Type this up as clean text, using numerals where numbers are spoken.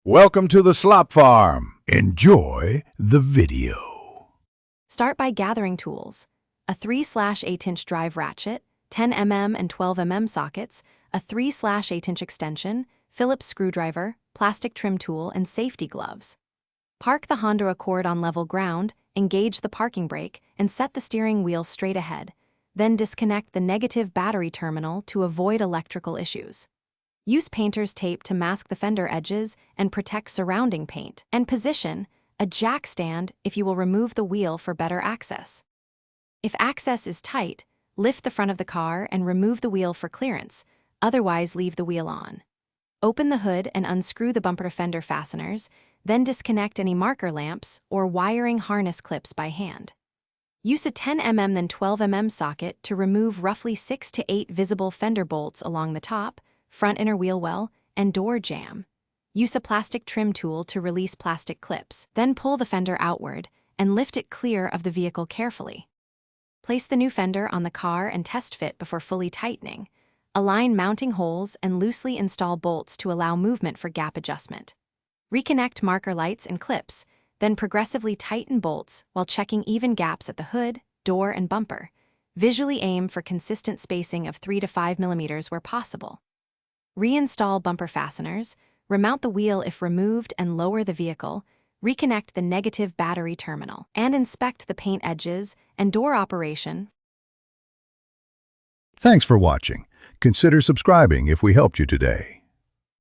Welcome to the Slop Farm. Enjoy the video. Start by gathering tools: a 3/8-inch drive ratchet, 10 mm and 12 mm sockets, a 3/8-inch extension, Phillips screwdriver, plastic trim tool, and safety gloves. Park the Honda Accord on level ground, engage the parking brake, and set the steering wheel straight ahead. Then disconnect the negative battery terminal to avoid electrical issues. Use painter's tape to mask the fender edges and protect surrounding paint. And position a jack stand if you will remove the wheel for better access. If access is tight, lift the front of the car and remove the wheel for clearance, otherwise leave the wheel on. Open the hood and unscrew the bumper to fender fasteners, then disconnect any marker lamps or wiring harness clips by hand. Use a 10 mm then 12 mm socket to remove roughly 6 to 8 visible fender bolts along the top, front inner wheel well, and door jamb. Use a plastic trim tool to release plastic clips. Then pull the fender outward and lift it clear of the vehicle carefully. Place the new fender on the car and test fit before fully tightening. Align mounting holes and loosely install bolts to allow movement for gap adjustment. Reconnect marker lights and clips, then progressively tighten bolts while checking even gaps at the hood, door, and bumper. Visually aim for consistent spacing of 3 to 5 mm where possible. Reinstall bumper fasteners, remount the wheel if removed and lower the vehicle, reconnect the negative battery terminal, and inspect the paint edges and door operation. Thanks for watching. Consider subscribing if we helped you today.